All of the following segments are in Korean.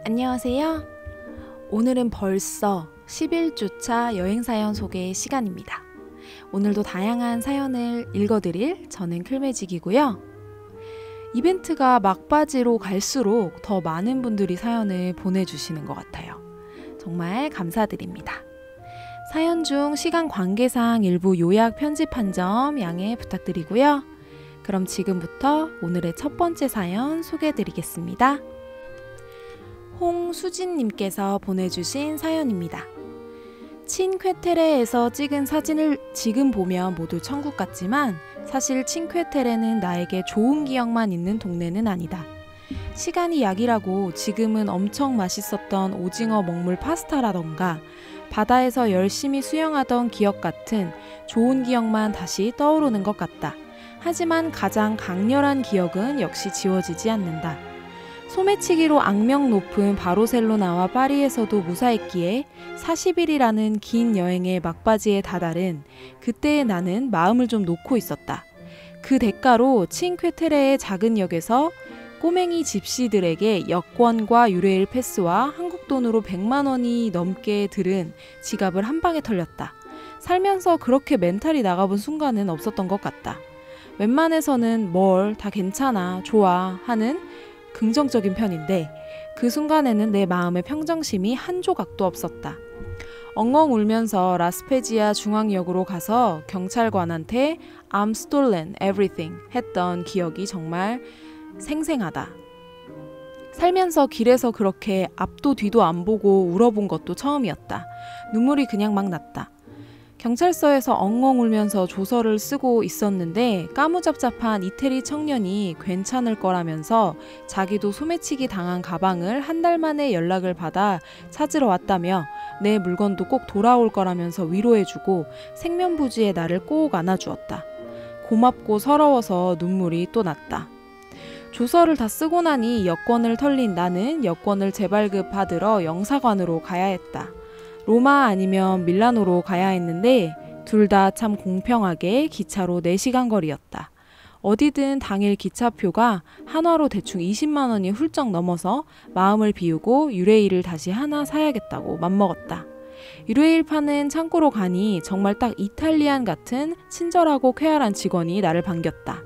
안녕하세요. 오늘은 벌써 11주차 여행사연 소개 시간입니다. 오늘도 다양한 사연을 읽어드릴 저는 클매직이고요. 이벤트가 막바지로 갈수록 더 많은 분들이 사연을 보내주시는 것 같아요. 정말 감사드립니다. 사연 중 시간 관계상 일부 요약 편집한 점 양해 부탁드리고요. 그럼 지금부터 오늘의 첫 번째 사연 소개해드리겠습니다. 홍수진님께서 보내주신 사연입니다. 칭쾌테레에서 찍은 사진을 지금 보면 모두 천국 같지만 사실 칭쾌테레는 나에게 좋은 기억만 있는 동네는 아니다. 시간이 약이라고 지금은 엄청 맛있었던 오징어 먹물 파스타라던가 바다에서 열심히 수영하던 기억 같은 좋은 기억만 다시 떠오르는 것 같다. 하지만 가장 강렬한 기억은 역시 지워지지 않는다. 소매치기로 악명 높은 바르셀로나와 파리에서도 무사했기에 40일이라는 긴 여행의 막바지에 다다른 그때의 나는 마음을 좀 놓고 있었다. 그 대가로 칭쾌테레의 작은 역에서 꼬맹이 집시들에게 여권과 유레일 패스와 한국 돈으로 100만 원이 넘게 들은 지갑을 한 방에 털렸다. 살면서 그렇게 멘탈이 나가본 순간은 없었던 것 같다. 웬만해서는 뭘 다 괜찮아, 좋아 하는 긍정적인 편인데 그 순간에는 내 마음의 평정심이 한 조각도 없었다. 엉엉 울면서 라스페지아 중앙역으로 가서 경찰관한테 I'm stolen everything 했던 기억이 정말 생생하다. 살면서 길에서 그렇게 앞도 뒤도 안 보고 울어본 것도 처음이었다. 눈물이 그냥 막 났다. 경찰서에서 엉엉 울면서 조서를 쓰고 있었는데 까무잡잡한 이태리 청년이 괜찮을 거라면서 자기도 소매치기 당한 가방을 한 달 만에 연락을 받아 찾으러 왔다며 내 물건도 꼭 돌아올 거라면서 위로해주고 생면부지에 나를 꼭 안아주었다. 고맙고 서러워서 눈물이 또 났다. 조서를 다 쓰고 나니 여권을 털린 나는 여권을 재발급 받으러 영사관으로 가야 했다. 로마 아니면 밀라노로 가야 했는데 둘 다 참 공평하게 기차로 4시간 거리였다. 어디든 당일 기차표가 한화로 대충 20만 원이 훌쩍 넘어서 마음을 비우고 유레일을 다시 하나 사야겠다고 맘먹었다. 유레일 파는 창고로 가니 정말 딱 이탈리안 같은 친절하고 쾌활한 직원이 나를 반겼다.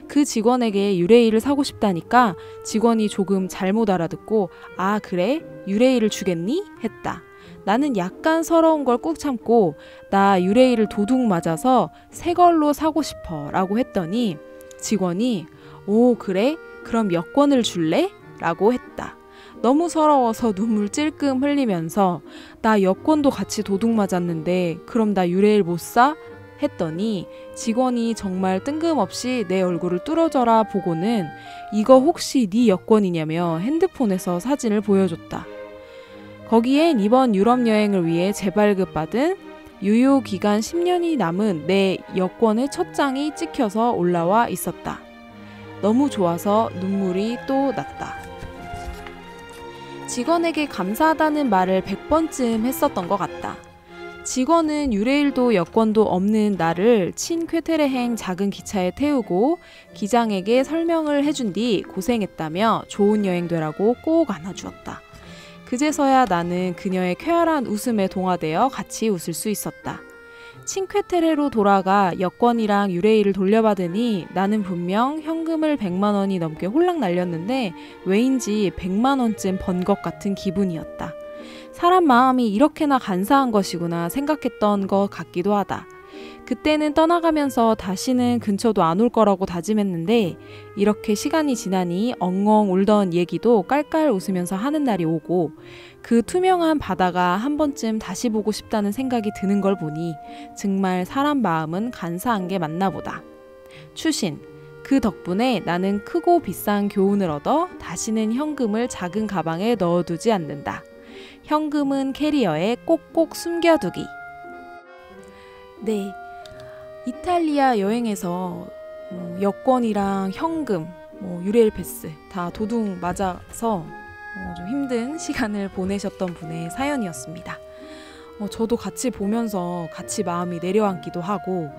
그 직원에게 유레일을 사고 싶다니까 직원이 조금 잘못 알아듣고 아 그래? 유레일을 주겠니? 했다. 나는 약간 서러운 걸 꾹 참고 나 유레일을 도둑 맞아서 새 걸로 사고 싶어 라고 했더니 직원이 오 그래? 그럼 여권을 줄래? 라고 했다. 너무 서러워서 눈물 찔끔 흘리면서 나 여권도 같이 도둑 맞았는데 그럼 나 유레일 못 사? 했더니 직원이 정말 뜬금없이 내 얼굴을 뚫어져라 보고는 이거 혹시 네 여권이냐며 핸드폰에서 사진을 보여줬다. 거기엔 이번 유럽 여행을 위해 재발급 받은 유효기간 10년이 남은 내 여권의 첫 장이 찍혀서 올라와 있었다. 너무 좋아서 눈물이 또 났다. 직원에게 감사하다는 말을 100번쯤 했었던 것 같다. 직원은 유레일도 여권도 없는 나를 칭쾌테레행 작은 기차에 태우고 기장에게 설명을 해준 뒤 고생했다며 좋은 여행 되라고 꼭 안아주었다. 그제서야 나는 그녀의 쾌활한 웃음에 동화되어 같이 웃을 수 있었다. 칭쾌테레로 돌아가 여권이랑 유레일을 돌려받으니 나는 분명 현금을 100만 원이 넘게 홀랑 날렸는데 왜인지 100만 원쯤 번 것 같은 기분이었다. 사람 마음이 이렇게나 간사한 것이구나 생각했던 것 같기도 하다. 그때는 떠나가면서 다시는 근처도 안 올 거라고 다짐했는데 이렇게 시간이 지나니 엉엉 울던 얘기도 깔깔 웃으면서 하는 날이 오고 그 투명한 바다가 한 번쯤 다시 보고 싶다는 생각이 드는 걸 보니 정말 사람 마음은 간사한 게 맞나 보다. 추신. 그 덕분에 나는 크고 비싼 교훈을 얻어 다시는 현금을 작은 가방에 넣어두지 않는다. 현금은 캐리어에 꼭꼭 숨겨두기. 네. 이탈리아 여행에서 여권이랑 현금, 유레일 패스 다 도둑 맞아서 좀 힘든 시간을 보내셨던 분의 사연이었습니다. 저도 같이 보면서 같이 마음이 내려앉기도 하고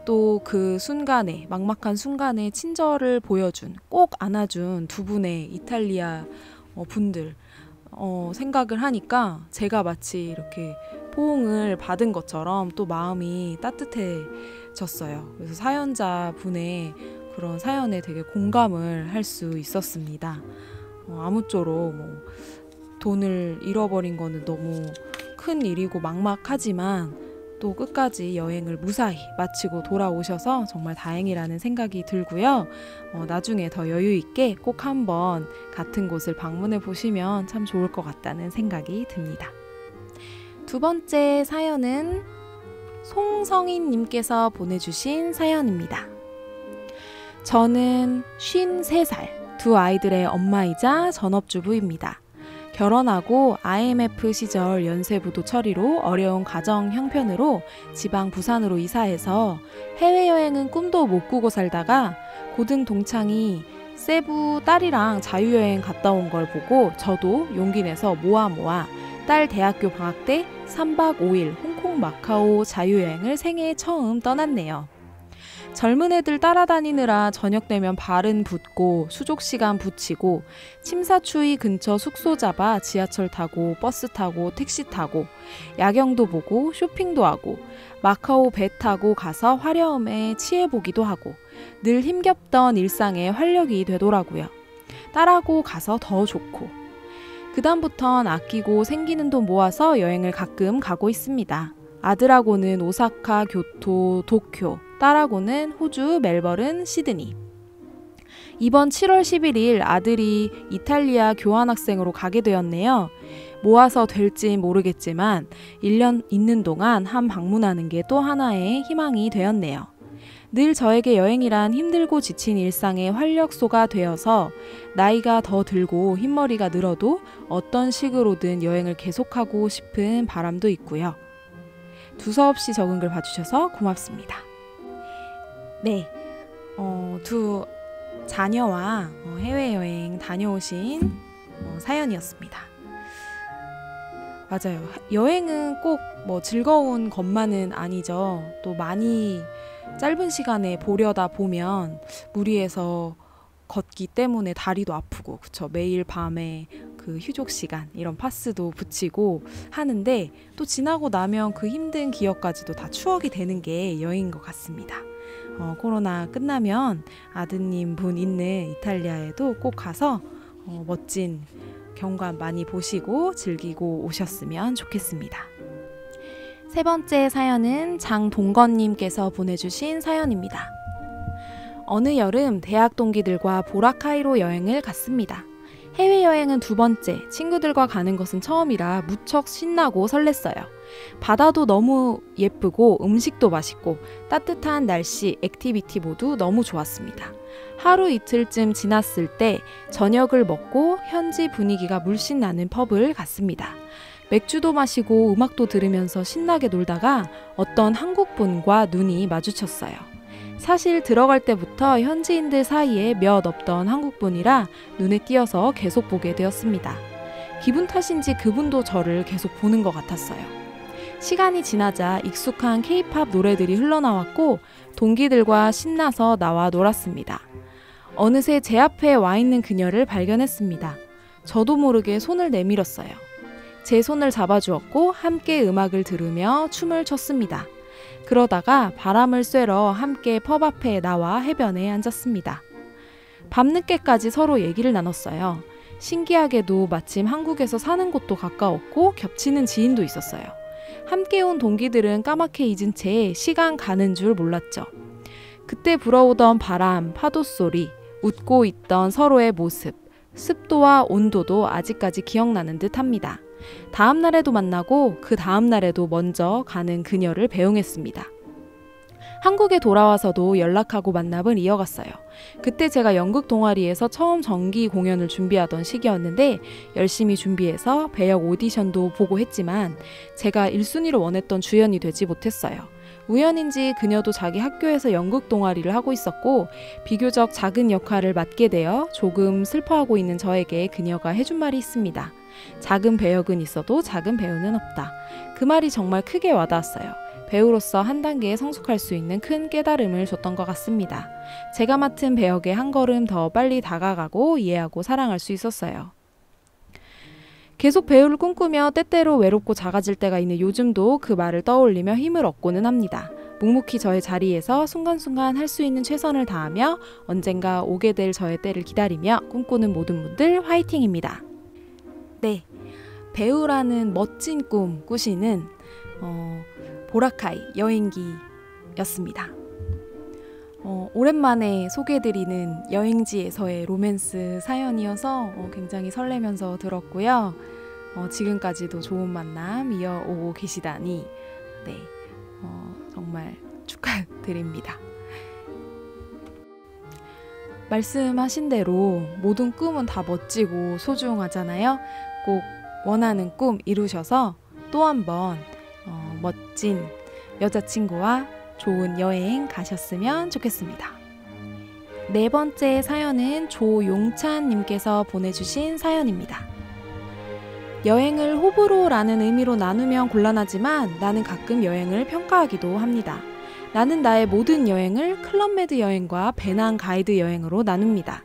또 그 순간에 막막한 순간에 친절을 보여준 꼭 안아준 두 분의 이탈리아 분들 생각을 하니까 제가 마치 이렇게 포옹을 받은 것처럼 또 마음이 따뜻해졌어요. 그래서 사연자 분의 그런 사연에 되게 공감을 할 수 있었습니다. 아무쪼록 돈을 잃어버린 거는 너무 큰 일이고 막막하지만 또 끝까지 여행을 무사히 마치고 돌아오셔서 정말 다행이라는 생각이 들고요. 나중에 더 여유 있게 꼭 한번 같은 곳을 방문해 보시면 참 좋을 것 같다는 생각이 듭니다. 두 번째 사연은 송성인님께서 보내주신 사연입니다. 저는 53살, 두 아이들의 엄마이자 전업주부입니다. 결혼하고 IMF 시절 연쇄부도 처리로 어려운 가정 형편으로 지방 부산으로 이사해서 해외여행은 꿈도 못 꾸고 살다가 고등 동창이 세부 딸이랑 자유여행 갔다 온 걸 보고 저도 용기 내서 모아 딸 대학교 방학 때 3박 5일 홍콩 마카오 자유여행을 생애 처음 떠났네요. 젊은 애들 따라다니느라 저녁 되면 발은 붓고 수족 시간 붙이고 침사추이 근처 숙소 잡아 지하철 타고 버스 타고 택시 타고 야경도 보고 쇼핑도 하고 마카오 배 타고 가서 화려함에 취해보기도 하고 늘 힘겹던 일상에 활력이 되더라고요. 딸하고 가서 더 좋고 그다음부턴 아끼고 생기는 돈 모아서 여행을 가끔 가고 있습니다. 아들하고는 오사카, 교토, 도쿄, 딸하고는 호주, 멜버른, 시드니. 이번 7월 11일 아들이 이탈리아 교환학생으로 가게 되었네요. 모아서 될지 모르겠지만 1년 있는 동안 한 방문하는 게 또 하나의 희망이 되었네요. 늘 저에게 여행이란 힘들고 지친 일상의 활력소가 되어서 나이가 더 들고 흰머리가 늘어도 어떤 식으로든 여행을 계속하고 싶은 바람도 있고요. 두서없이 적은 글 봐주셔서 고맙습니다. 네, 두 자녀와 해외여행 다녀오신 사연이었습니다. 맞아요. 여행은 꼭 즐거운 것만은 아니죠. 또 많이 짧은 시간에 보려다 보면 무리해서 걷기 때문에 다리도 아프고 그쵸? 매일 밤에 그 휴족 시간 이런 파스도 붙이고 하는데 또 지나고 나면 그 힘든 기억까지도 다 추억이 되는 게 여행인 것 같습니다. 코로나 끝나면 아드님 분 있는 이탈리아에도 꼭 가서 멋진 경관 많이 보시고 즐기고 오셨으면 좋겠습니다. 세 번째 사연은 장동건님께서 보내주신 사연입니다. 어느 여름 대학 동기들과 보라카이로 여행을 갔습니다. 해외여행은 두 번째, 친구들과 가는 것은 처음이라 무척 신나고 설렜어요. 바다도 너무 예쁘고 음식도 맛있고 따뜻한 날씨, 액티비티 모두 너무 좋았습니다. 하루 이틀쯤 지났을 때 저녁을 먹고 현지 분위기가 물씬 나는 펍을 갔습니다. 맥주도 마시고 음악도 들으면서 신나게 놀다가 어떤 한국분과 눈이 마주쳤어요. 사실 들어갈 때부터 현지인들 사이에 몇 없던 한국분이라 눈에 띄어서 계속 보게 되었습니다. 기분 탓인지 그분도 저를 계속 보는 것 같았어요. 시간이 지나자 익숙한 K-팝 노래들이 흘러나왔고 동기들과 신나서 나와 놀았습니다. 어느새 제 앞에 와 있는 그녀를 발견했습니다. 저도 모르게 손을 내밀었어요. 제 손을 잡아주었고 함께 음악을 들으며 춤을 췄습니다. 그러다가 바람을 쐬러 함께 펍 앞에 나와 해변에 앉았습니다. 밤늦게까지 서로 얘기를 나눴어요. 신기하게도 마침 한국에서 사는 곳도 가까웠고 겹치는 지인도 있었어요. 함께 온 동기들은 까맣게 잊은 채 시간 가는 줄 몰랐죠. 그때 불어오던 바람, 파도 소리, 웃고 있던 서로의 모습, 습도와 온도도 아직까지 기억나는 듯 합니다. 다음 날에도 만나고 그 다음 날에도 먼저 가는 그녀를 배웅했습니다. 한국에 돌아와서도 연락하고 만남을 이어갔어요. 그때 제가 연극 동아리에서 처음 정기 공연을 준비하던 시기였는데 열심히 준비해서 배역 오디션도 보고 했지만 제가 1순위로 원했던 주연이 되지 못했어요. 우연인지 그녀도 자기 학교에서 연극 동아리를 하고 있었고 비교적 작은 역할을 맡게 되어 조금 슬퍼하고 있는 저에게 그녀가 해준 말이 있습니다. 작은 배역은 있어도 작은 배우는 없다. 그 말이 정말 크게 와닿았어요. 배우로서 한 단계 성숙할 수 있는 큰 깨달음을 줬던 것 같습니다. 제가 맡은 배역에 한 걸음 더 빨리 다가가고 이해하고 사랑할 수 있었어요. 계속 배우를 꿈꾸며 때때로 외롭고 작아질 때가 있는 요즘도 그 말을 떠올리며 힘을 얻고는 합니다. 묵묵히 저의 자리에서 순간순간 할 수 있는 최선을 다하며 언젠가 오게 될 저의 때를 기다리며 꿈꾸는 모든 분들 화이팅입니다. 네, 배우라는 멋진 꿈 꾸시는 보라카이 여행기였습니다. 오랜만에 소개해드리는 여행지에서의 로맨스 사연이어서 굉장히 설레면서 들었고요. 지금까지도 좋은 만남 이어오고 계시다니 네, 정말 축하드립니다. 말씀하신 대로 모든 꿈은 다 멋지고 소중하잖아요. 꼭 원하는 꿈 이루셔서 또 한 번 멋진 여자친구와 좋은 여행 가셨으면 좋겠습니다. 네 번째 사연은 조용찬님께서 보내주신 사연입니다. 여행을 호불호라는 의미로 나누면 곤란하지만 나는 가끔 여행을 평가하기도 합니다. 나는 나의 모든 여행을 클럽메드 여행과 배낭 가이드 여행으로 나눕니다.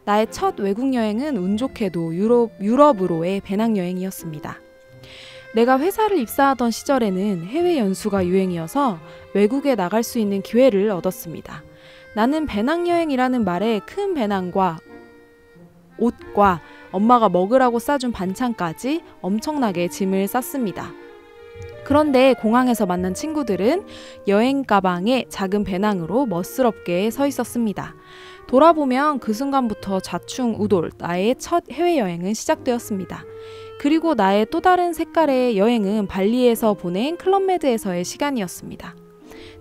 나의 첫 외국 여행은 운 좋게도 유럽으로의 배낭 여행이었습니다. 내가 회사를 입사하던 시절에는 해외 연수가 유행이어서 외국에 나갈 수 있는 기회를 얻었습니다. 나는 배낭여행이라는 말에 큰 배낭과 옷과 엄마가 먹으라고 싸준 반찬까지 엄청나게 짐을 쌌습니다. 그런데 공항에서 만난 친구들은 여행 가방에 작은 배낭으로 멋스럽게 서 있었습니다. 돌아보면 그 순간부터 좌충우돌 나의 첫 해외여행은 시작되었습니다. 그리고 나의 또 다른 색깔의 여행은 발리에서 보낸 클럽메드에서의 시간이었습니다.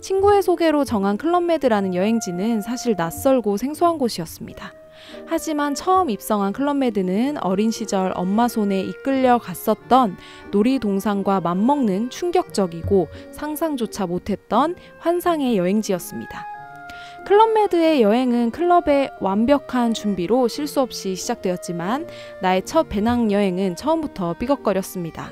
친구의 소개로 정한 클럽메드라는 여행지는 사실 낯설고 생소한 곳이었습니다. 하지만 처음 입성한 클럽메드는 어린 시절 엄마 손에 이끌려 갔었던 놀이동산과 맞먹는 충격적이고 상상조차 못했던 환상의 여행지였습니다. 클럽메드의 여행은 클럽의 완벽한 준비로 실수 없이 시작되었지만 나의 첫 배낭여행은 처음부터 삐걱거렸습니다.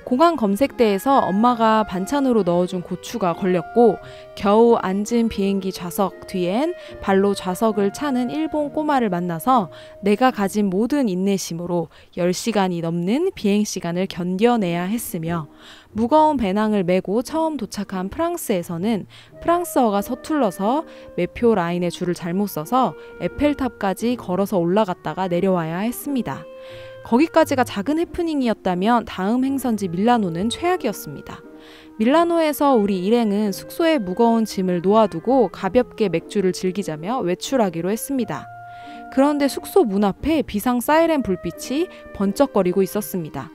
공항 검색대에서 엄마가 반찬으로 넣어준 고추가 걸렸고 겨우 앉은 비행기 좌석 뒤엔 발로 좌석을 차는 일본 꼬마를 만나서 내가 가진 모든 인내심으로 10시간이 넘는 비행시간을 견뎌내야 했으며 무거운 배낭을 메고 처음 도착한 프랑스에서는 프랑스어가 서툴러서 매표 라인의 줄을 잘못 서서 에펠탑까지 걸어서 올라갔다가 내려와야 했습니다. 거기까지가 작은 해프닝이었다면 다음 행선지 밀라노는 최악이었습니다. 밀라노에서 우리 일행은 숙소에 무거운 짐을 놓아두고 가볍게 맥주를 즐기자며 외출하기로 했습니다. 그런데 숙소 문 앞에 비상 사이렌 불빛이 번쩍거리고 있었습니다.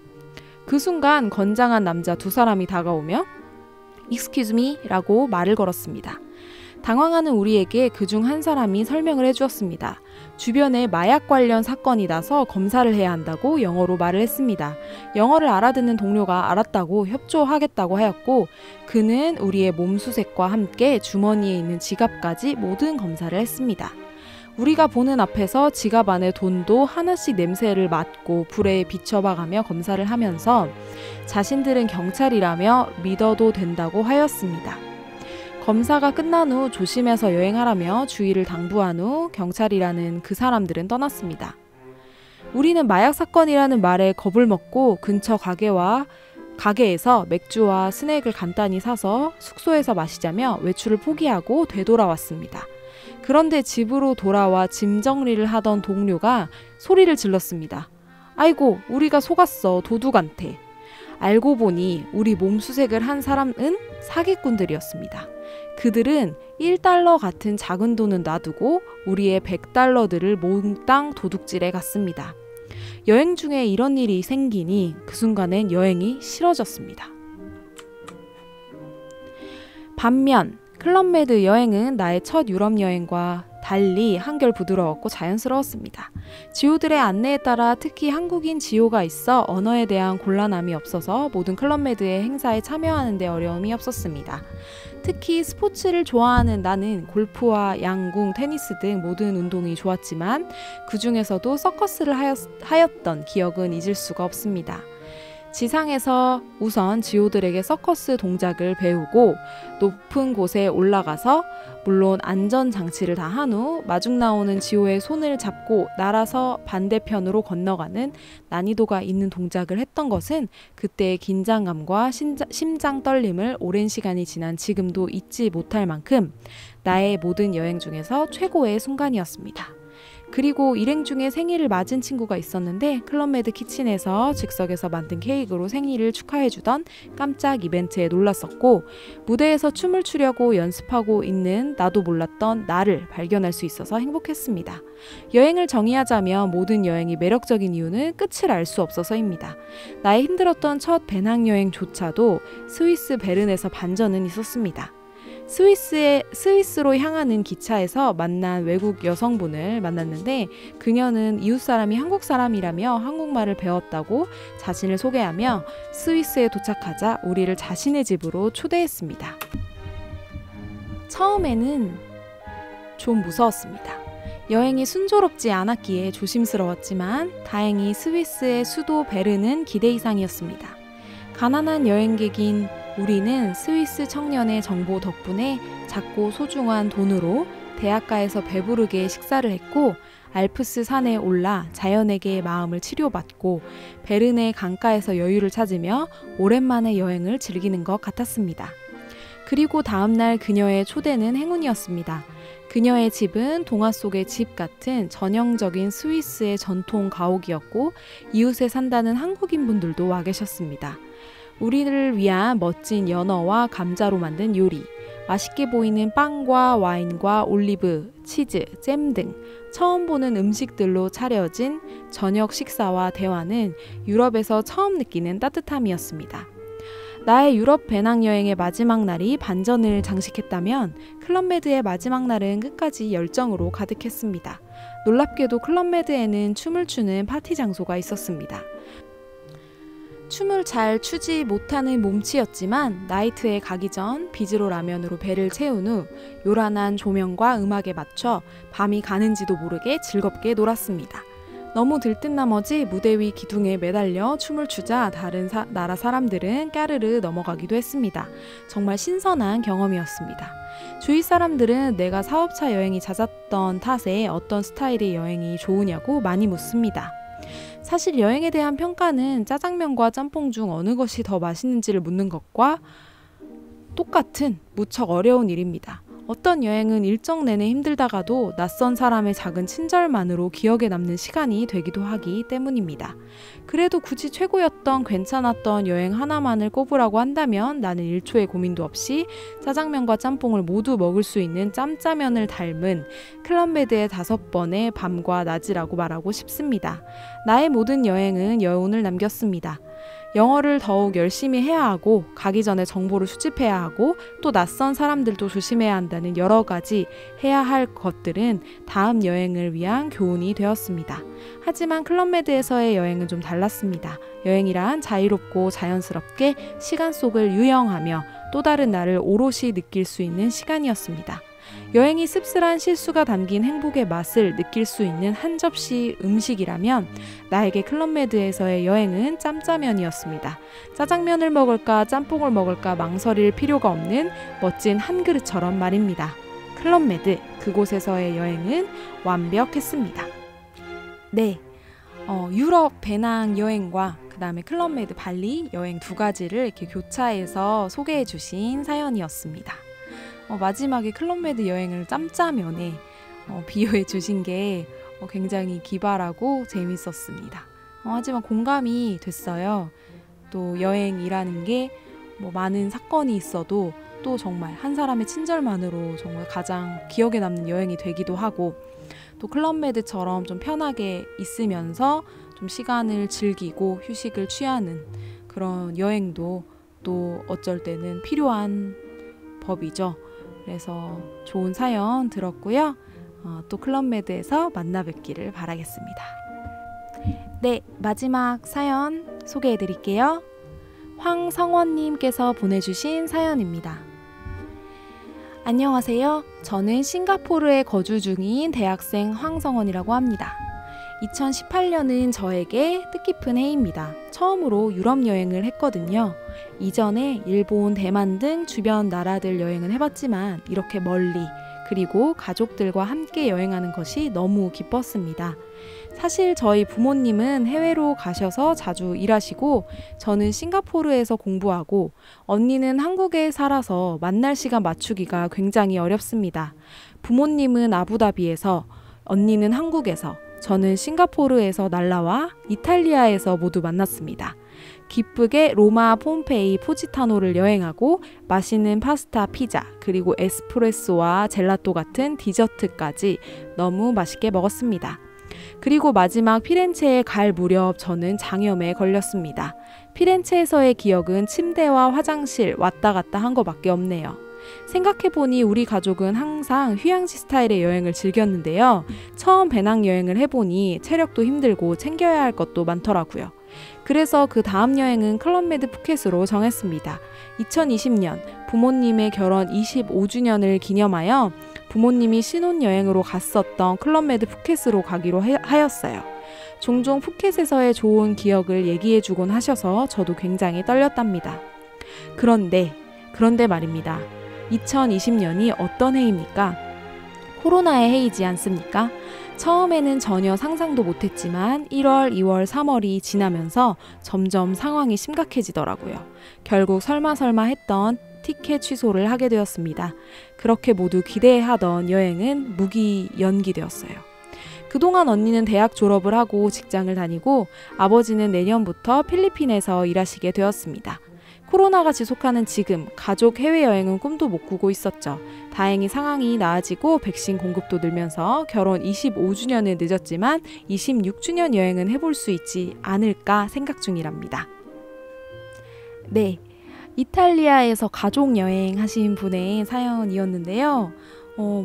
그 순간 건장한 남자 두 사람이 다가오며 "Excuse me" 라고 말을 걸었습니다. 당황하는 우리에게 그중 한 사람이 설명을 해주었습니다. 주변에 마약 관련 사건이 나서 검사를 해야 한다고 영어로 말을 했습니다. 영어를 알아듣는 동료가 알았다고 협조하겠다고 하였고 그는 우리의 몸수색과 함께 주머니에 있는 지갑까지 모든 검사를 했습니다. 우리가 보는 앞에서 지갑 안에 돈도 하나씩 냄새를 맡고 불에 비춰봐가며 검사를 하면서 자신들은 경찰이라며 믿어도 된다고 하였습니다. 검사가 끝난 후 조심해서 여행하라며 주의를 당부한 후 경찰이라는 그 사람들은 떠났습니다. 우리는 마약 사건이라는 말에 겁을 먹고 근처 가게에서 맥주와 스낵을 간단히 사서 숙소에서 마시자며 외출을 포기하고 되돌아왔습니다. 그런데 집으로 돌아와 짐 정리를 하던 동료가 소리를 질렀습니다. "아이고, 우리가 속았어, 도둑한테." 알고 보니 우리 몸수색을 한 사람은 사기꾼들이었습니다. 그들은 1달러 같은 작은 돈은 놔두고 우리의 100달러들을 몽땅 도둑질해 갔습니다. 여행 중에 이런 일이 생기니 그 순간엔 여행이 싫어졌습니다. 반면 클럽메드 여행은 나의 첫 유럽 여행과 달리 한결 부드러웠고 자연스러웠습니다. 지호들의 안내에 따라 특히 한국인 지호가 있어 언어에 대한 곤란함이 없어서 모든 클럽메드의 행사에 참여하는 데 어려움이 없었습니다. 특히 스포츠를 좋아하는 나는 골프와 양궁, 테니스 등 모든 운동이 좋았지만 그 중에서도 서커스를 하였던 기억은 잊을 수가 없습니다. 지상에서 우선 지오들에게 서커스 동작을 배우고 높은 곳에 올라가서 물론 안전장치를 다 한 후 마중 나오는 지오의 손을 잡고 날아서 반대편으로 건너가는 난이도가 있는 동작을 했던 것은 그때의 긴장감과 심장 떨림을 오랜 시간이 지난 지금도 잊지 못할 만큼 나의 모든 여행 중에서 최고의 순간이었습니다. 그리고 일행 중에 생일을 맞은 친구가 있었는데 클럽메드 키친에서 즉석에서 만든 케이크로 생일을 축하해주던 깜짝 이벤트에 놀랐었고, 무대에서 춤을 추려고 연습하고 있는 나도 몰랐던 나를 발견할 수 있어서 행복했습니다. 여행을 정의하자면 모든 여행이 매력적인 이유는 끝을 알 수 없어서입니다. 나의 힘들었던 첫 배낭여행조차도 스위스 베른에서 반전은 있었습니다. 스위스로 향하는 기차에서 만난 외국 여성분을 만났는데 그녀는 이웃 사람이 한국 사람이라며 한국말을 배웠다고 자신을 소개하며 스위스에 도착하자 우리를 자신의 집으로 초대했습니다. 처음에는 좀 무서웠습니다. 여행이 순조롭지 않았기에 조심스러웠지만 다행히 스위스의 수도 베른은 기대 이상이었습니다. 가난한 여행객인 우리는 스위스 청년의 정보 덕분에 작고 소중한 돈으로 대학가에서 배부르게 식사를 했고, 알프스 산에 올라 자연에게 마음을 치료받고 베른의 강가에서 여유를 찾으며 오랜만에 여행을 즐기는 것 같았습니다. 그리고 다음날 그녀의 초대는 행운이었습니다. 그녀의 집은 동화 속의 집 같은 전형적인 스위스의 전통 가옥이었고 이웃에 산다는 한국인 분들도 와 계셨습니다. 우리를 위한 멋진 연어와 감자로 만든 요리, 맛있게 보이는 빵과 와인과 올리브, 치즈, 잼 등 처음 보는 음식들로 차려진 저녁 식사와 대화는 유럽에서 처음 느끼는 따뜻함이었습니다. 나의 유럽 배낭여행의 마지막 날이 반전을 장식했다면 클럽메드의 마지막 날은 끝까지 열정으로 가득했습니다. 놀랍게도 클럽메드에는 춤을 추는 파티 장소가 있었습니다. 춤을 잘 추지 못하는 몸치였지만 나이트에 가기 전 비즈로 라면으로 배를 채운 후 요란한 조명과 음악에 맞춰 밤이 가는지도 모르게 즐겁게 놀았습니다. 너무 들뜬 나머지 무대 위 기둥에 매달려 춤을 추자 다른 나라 사람들은 까르르 넘어가기도 했습니다. 정말 신선한 경험이었습니다. 주위 사람들은 내가 사업차 여행이 잦았던 탓에 어떤 스타일의 여행이 좋으냐고 많이 묻습니다. 사실 여행에 대한 평가는 짜장면과 짬뽕 중 어느 것이 더 맛있는지를 묻는 것과 똑같은 무척 어려운 일입니다. 어떤 여행은 일정 내내 힘들다가도 낯선 사람의 작은 친절만으로 기억에 남는 시간이 되기도 하기 때문입니다. 그래도 굳이 최고였던 괜찮았던 여행 하나만을 꼽으라고 한다면 나는 1초의 고민도 없이 짜장면과 짬뽕을 모두 먹을 수 있는 짬짜면을 닮은 클럽메드의 5번의 밤과 낮이라고 말하고 싶습니다. 나의 모든 여행은 여운을 남겼습니다. 영어를 더욱 열심히 해야 하고 가기 전에 정보를 수집해야 하고 또 낯선 사람들도 조심해야 한다는 여러 가지 해야 할 것들은 다음 여행을 위한 교훈이 되었습니다. 하지만 클럽메드에서의 여행은 좀 달랐습니다. 여행이란 자유롭고 자연스럽게 시간 속을 유영하며 또 다른 나를 오롯이 느낄 수 있는 시간이었습니다. 여행이 씁쓸한 실수가 담긴 행복의 맛을 느낄 수 있는 한 접시 음식이라면 나에게 클럽메드에서의 여행은 짬짜면이었습니다. 짜장면을 먹을까 짬뽕을 먹을까 망설일 필요가 없는 멋진 한 그릇처럼 말입니다. 클럽메드, 그곳에서의 여행은 완벽했습니다. 네, 유럽 배낭 여행과 그 다음에 클럽메드 발리 여행 두 가지를 이렇게 교차해서 소개해 주신 사연이었습니다. 마지막에 클럽메드 여행을 짬짜면에 비유해 주신 게 굉장히 기발하고 재밌었습니다. 하지만 공감이 됐어요. 또 여행이라는 게 많은 사건이 있어도 또 정말 한 사람의 친절만으로 정말 가장 기억에 남는 여행이 되기도 하고, 또 클럽메드처럼 좀 편하게 있으면서 좀 시간을 즐기고 휴식을 취하는 그런 여행도 또 어쩔 때는 필요한 법이죠. 그래서 좋은 사연 들었고요. 또 클럽메드에서 만나 뵙기를 바라겠습니다. 네, 마지막 사연 소개해 드릴게요. 황성원님께서 보내주신 사연입니다. 안녕하세요. 저는 싱가포르에 거주 중인 대학생 황성원이라고 합니다. 2018년은 저에게 뜻깊은 해입니다. 처음으로 유럽 여행을 했거든요. 이전에 일본, 대만 등 주변 나라들 여행은 해봤지만 이렇게 멀리 그리고 가족들과 함께 여행하는 것이 너무 기뻤습니다. 사실 저희 부모님은 해외로 가셔서 자주 일하시고 저는 싱가포르에서 공부하고 언니는 한국에 살아서 만날 시간 맞추기가 굉장히 어렵습니다. 부모님은 아부다비에서, 언니는 한국에서, 저는 싱가포르에서 날라와 이탈리아에서 모두 만났습니다. 기쁘게 로마, 폼페이, 포지타노를 여행하고 맛있는 파스타, 피자, 그리고 에스프레소와 젤라또 같은 디저트까지 너무 맛있게 먹었습니다. 그리고 마지막 피렌체에 갈 무렵 저는 장염에 걸렸습니다. 피렌체에서의 기억은 침대와 화장실 왔다 갔다 한 것밖에 없네요. 생각해보니 우리 가족은 항상 휴양지 스타일의 여행을 즐겼는데요. 처음 배낭여행을 해보니 체력도 힘들고 챙겨야 할 것도 많더라고요. 그래서 그 다음 여행은 클럽메드 푸켓으로 정했습니다. 2020년 부모님의 결혼 25주년을 기념하여 부모님이 신혼여행으로 갔었던 클럽메드 푸켓으로 가기로 하였어요. 종종 푸켓에서의 좋은 기억을 얘기해주곤 하셔서 저도 굉장히 떨렸답니다. 그런데 말입니다. 2020년이 어떤 해입니까? 코로나의 해이지 않습니까? 처음에는 전혀 상상도 못했지만 1월, 2월, 3월이 지나면서 점점 상황이 심각해지더라고요. 결국 설마 했던 티켓 취소를 하게 되었습니다. 그렇게 모두 기대하던 여행은 무기 연기되었어요. 그동안 언니는 대학 졸업을 하고 직장을 다니고 아버지는 내년부터 필리핀에서 일하시게 되었습니다. 코로나가 지속하는 지금 가족 해외여행은 꿈도 못 꾸고 있었죠. 다행히 상황이 나아지고 백신 공급도 늘면서 결혼 25주년은 늦었지만 26주년 여행은 해볼 수 있지 않을까 생각 중이랍니다. 네, 이탈리아에서 가족 여행 하신 분의 사연이었는데요.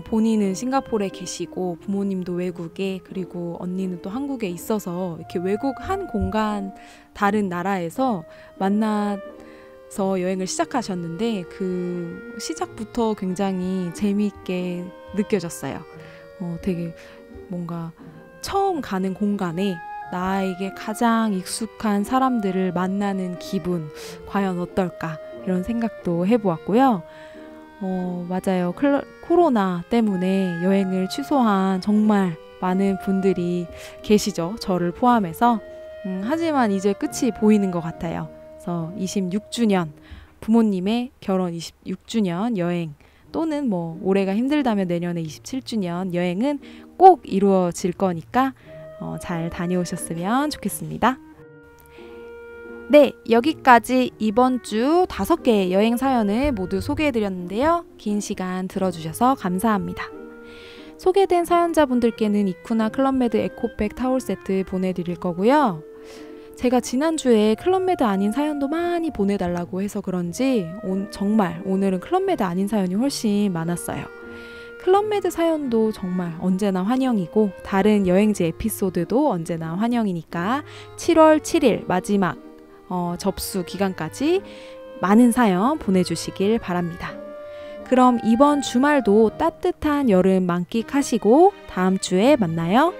본인은 싱가포르에 계시고 부모님도 외국에 그리고 언니는 또 한국에 있어서 이렇게 외국 한 공간 다른 나라에서 만나서 여행을 시작하셨는데 그 시작부터 굉장히 재미있게 느껴졌어요. 되게 뭔가 처음 가는 공간에 나에게 가장 익숙한 사람들을 만나는 기분 과연 어떨까 이런 생각도 해보았고요. 맞아요. 코로나 때문에 여행을 취소한 정말 많은 분들이 계시죠. 저를 포함해서. 하지만 이제 끝이 보이는 것 같아요. 그래서 26주년 부모님의 결혼 26주년 여행 또는 뭐 올해가 힘들다면 내년에 27주년 여행은 꼭 이루어질 거니까 잘 다녀오셨으면 좋겠습니다. 네, 여기까지 이번 주 5개의 여행 사연을 모두 소개해드렸는데요. 긴 시간 들어주셔서 감사합니다. 소개된 사연자분들께는 이쿠나 클럽메드 에코백 타월 세트 보내드릴 거고요. 제가 지난주에 클럽메드 아닌 사연도 많이 보내달라고 해서 그런지 정말 오늘은 클럽메드 아닌 사연이 훨씬 많았어요. 클럽메드 사연도 정말 언제나 환영이고 다른 여행지 에피소드도 언제나 환영이니까 7월 7일 마지막 접수 기간까지 많은 사연 보내주시길 바랍니다. 그럼 이번 주말도 따뜻한 여름 만끽하시고 다음 주에 만나요.